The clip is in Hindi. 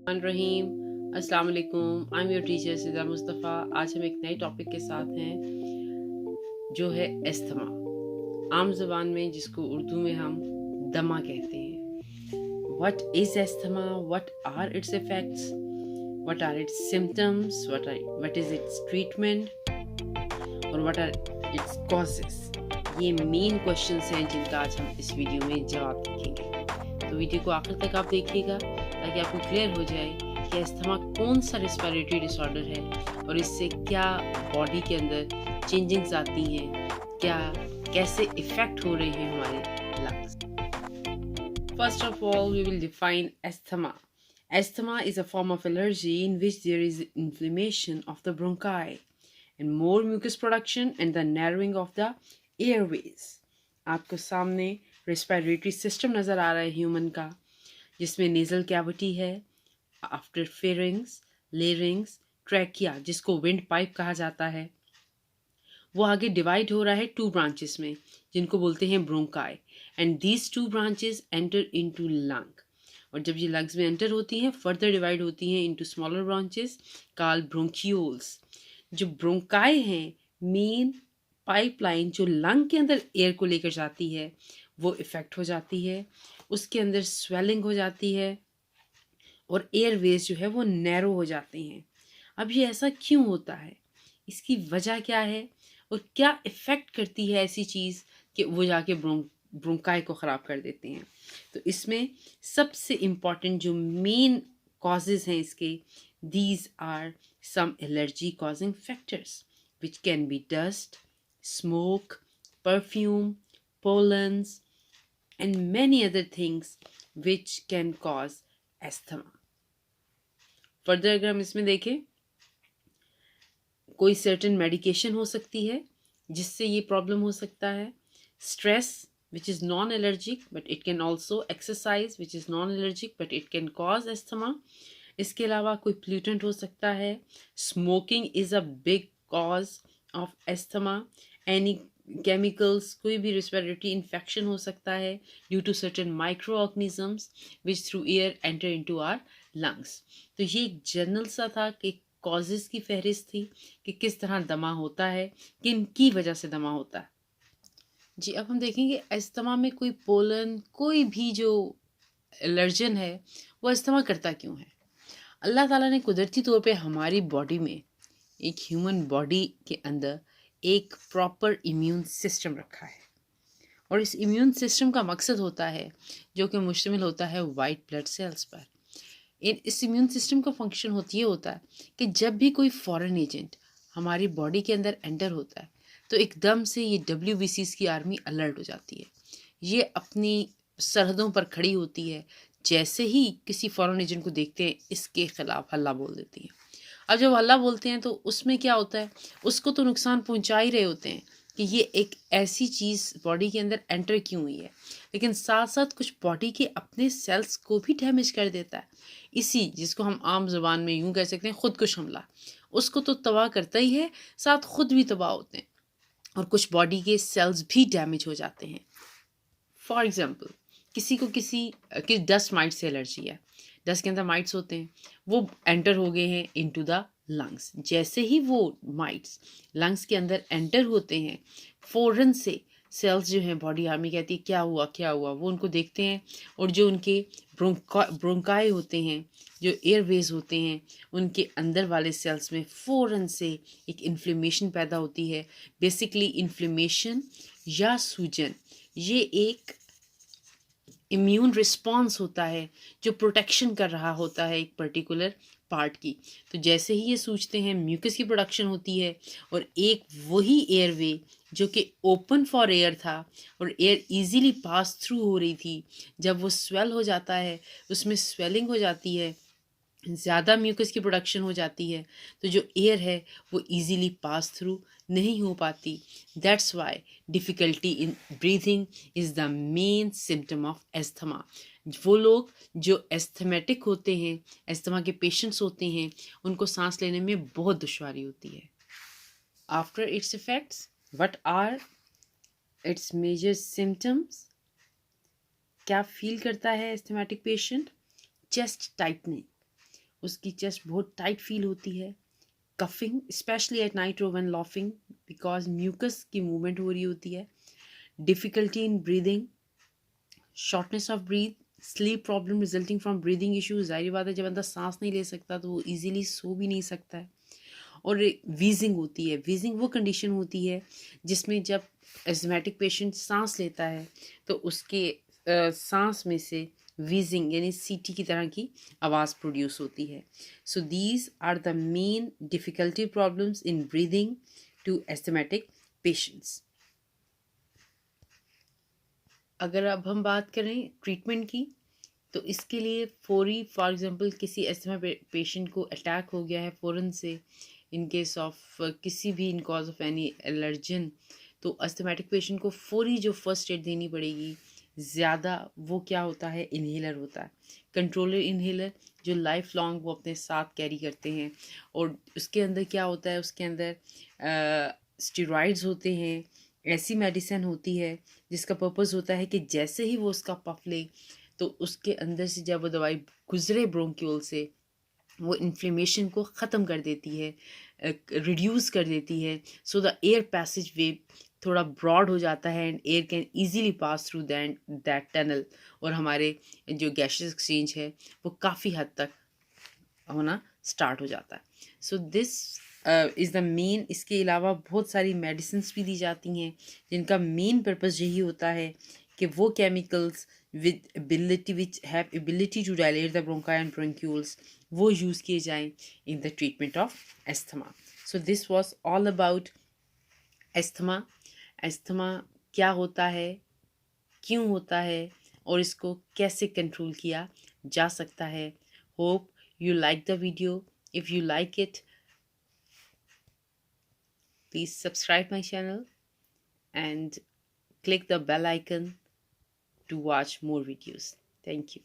रहीम अस्सलाम वालेकुम। आई एम योर टीचर सिदा मुस्तफ़ा। आज हम एक नए टॉपिक के साथ हैं जो है एस्थमा। आम ज़बान में जिसको उर्दू में हम दमा कहते हैं। What is asthma? What are its effects? What are its symptoms? What is its treatment? और व्हाट आर इट्स कॉजेस? ये मेन क्वेश्चंस हैं जिनका आज हम इस वीडियो में जवाब देखेंगे। तो वीडियो को आखिर तक आप देखिएगा ताकि आपको क्लियर हो जाए कि अस्थमा कौन सा रेस्पिरेटरी डिसऑर्डर है और इससे क्या बॉडी के अंदर चेंजिंग्स आती हैं, क्या कैसे इफेक्ट हो रहे हैं हमारे lungs. First of all we will define asthma. Asthma is a form of allergy in which there is inflammation of the bronchi and more mucus production and the narrowing of the airways. आपको सामने रेस्पिरेटरी सिस्टम नज़र आ रहा है ह्यूमन का, जिसमें नेजल कैविटी है, आफ्टर फेरिंग्स, लेरिंग्स, ट्रैकिया जिसको विंड पाइप कहा जाता है, वो आगे डिवाइड हो रहा है टू ब्रांचेस में जिनको बोलते हैं bronchi and these two branches enter into lung. और जब ये लंग्स में एंटर होती हैं फर्दर डिवाइड होती हैं into smaller branches called bronchioles. जो ब्रोंकाई हैं मेन पाइपलाइन जो लंग के अंदर एयर को लेकर जाती है वो इफ़ेक्ट हो जाती है, उसके अंदर स्वेलिंग हो जाती है और एयरवेज जो है वो नैरो हो जाते हैं। अब ये ऐसा क्यों होता है, इसकी वजह क्या है और क्या इफ़ेक्ट करती है ऐसी चीज़ कि वो जाके ब्रोंकाई को ख़राब कर देते हैं। तो इसमें सबसे इम्पॉर्टेंट जो मेन कॉजेज़ हैं इसके, these are some allergy causing factors which can be dust, smoke, perfume, pollens and many other things which can cause asthma. Further अगर हम इसमें देखें, कोई सर्टेन मेडिकेशन हो सकती है जिससे ये प्रॉब्लम हो सकता है, stress which is non-allergic but it can also exercise which is non-allergic but it can cause asthma. इसके अलावा कोई pollutant हो सकता है, smoking is a big cause of asthma, any chemicals, कोई भी respiratory infection हो सकता है due to certain microorganisms which through air enter into our lungs. तो ये एक जनरल सा था कि कॉजेज़ की फहरिस्त थी कि किस तरह दमा होता है, किन की वजह से दमा होता है। जी, अब हम देखेंगे अस्थमा में कोई पोलन, कोई भी जो एलर्जन है वो अस्थमा करता क्यों है। अल्लाह ताला ने कुदरती तौर पे हमारी बॉडी में, एक ह्यूमन बॉडी के अंदर एक प्रॉपर इम्यून सिस्टम रखा है और इस इम्यून सिस्टम का मकसद होता है जो कि मुश्तमिल होता है वाइट ब्लड सेल्स पर। इस इम्यून सिस्टम का फंक्शन ये होता है कि जब भी कोई फॉरेन एजेंट हमारी बॉडी के अंदर एंटर होता है तो एकदम से ये WBCs की आर्मी अलर्ट हो जाती है। ये अपनी सरहदों पर खड़ी होती है, जैसे ही किसी फॉरेन एजेंट को देखते हैं इसके खिलाफ हल्ला बोल देती है। अब जब हल्ला बोलते हैं तो उसमें क्या होता है, उसको तो नुकसान पहुंचा ही रहे होते हैं कि ये एक ऐसी चीज़ बॉडी के अंदर एंटर क्यों हुई है, लेकिन साथ साथ कुछ बॉडी के अपने सेल्स को भी डैमेज कर देता है। इसी जिसको हम आम ज़ुबान में यूँ कह सकते हैं खुदकुश हमला, उसको तो तबाह करता ही है, साथ खुद भी तबाह होते हैं और कुछ बॉडी के सेल्स भी डैमेज हो जाते हैं। फॉर एग्ज़ाम्पल किसी डस्ट माइट से एलर्जी है, डस्ट के अंदर माइट्स होते हैं, वो एंटर हो गए हैं इनटू द लंग्स। जैसे ही वो माइट्स लंग्स के अंदर एंटर होते हैं फ़ौरन से सेल्स जो हैं, बॉडी आर्मी कहती है क्या हुआ क्या हुआ, वो उनको देखते हैं और जो उनके ब्रोंकाई होते हैं, जो एयरवेज होते हैं, उनके अंदर वाले सेल्स में फ़ौरन से एक इन्फ्लेमेशन पैदा होती है। बेसिकली इन्फ्लेमेशन या सूजन ये एक इम्यून रिस्पॉन्स होता है जो प्रोटेक्शन कर रहा होता है एक पर्टिकुलर पार्ट की। तो जैसे ही ये सूझते हैं म्यूकस की प्रोडक्शन होती है और एक वही एयरवे जो कि ओपन फॉर एयर था और एयर इजीली पास थ्रू हो रही थी, जब वो स्वेल हो जाता है उसमें स्वेलिंग हो जाती है, ज़्यादा म्यूकस की प्रोडक्शन हो जाती है, तो जो एयर है वो इजीली पास थ्रू नहीं हो पाती। That's why difficulty in breathing is the main symptom of asthma. वो लोग जो एस्थमेटिक होते हैं, एस्थमा के पेशेंट्स होते हैं, उनको सांस लेने में बहुत दुश्वारी होती है। After its effects, what are its major symptoms? क्या फील करता है एस्थमेटिक पेशेंट? चेस्ट टाइटनिंग, उसकी चेस्ट बहुत टाइट फील होती है, कफिंग स्पेशली एट नाइट और व्हेन लाफिंग बिकॉज म्यूकस की मूवमेंट हो रही होती है, difficulty in breathing, shortness of breath, sleep problem resulting from breathing issues. जाहिर बात है जब बंदा सांस नहीं ले सकता तो वो इजीली सो भी नहीं सकता है। और वीजिंग होती है। वीजिंग वो कंडीशन होती है जिसमें जब एस्थमेटिक पेशेंट सांस लेता है तो उसके सांस में से वीजिंग यानी सीटी की तरह की आवाज़ प्रोड्यूस होती है। So these are the main difficulty problems in breathing to asthmatic patients. अगर अब हम बात करें ट्रीटमेंट की तो इसके लिए फौरी, फॉर एग्जांपल किसी एस्थमा पेशेंट को अटैक हो गया है फ़ौरन से, इन केस ऑफ किसी भी इन कॉज ऑफ एनी एलर्जन, तो अस्थमेटिक पेशेंट को फौरी जो फर्स्ट एड देनी पड़ेगी ज़्यादा वो क्या होता है, इन्हेलर होता है, कंट्रोलर इन्हेलर जो लाइफ लॉन्ग वो अपने साथ कैरी करते हैं। और उसके अंदर क्या होता है, उसके अंदर स्टेरॉइड्स होते हैं, ऐसी मेडिसिन होती है जिसका पर्पस होता है कि जैसे ही वो उसका पफ ले तो उसके अंदर से जब वो दवाई गुजरे ब्रोंक्यूल से वो इन्फ्लेमेशन को ख़त्म कर देती है, रिड्यूस कर देती है, सो द एयर पैसेज वे थोड़ा ब्रॉड हो जाता है and air can easily pass through that tunnel, और हमारे जो गैसेस एक्सचेंज है वो काफ़ी हद तक होना स्टार्ट हो जाता है। So this is the main. इसके अलावा बहुत सारी मेडिसिन भी दी जाती हैं जिनका मेन पर्पस यही होता है कि वो chemicals with ability which have ability to dilate the bronchi and bronchioles वो यूज़ किए जाएं in the treatment of asthma. So this was all about asthma. Asthma क्या होता है, क्यों होता है और इसको कैसे कंट्रोल किया जा सकता है। Hope you like the video. If you like it, please subscribe my channel and click the bell icon to watch more videos. Thank you.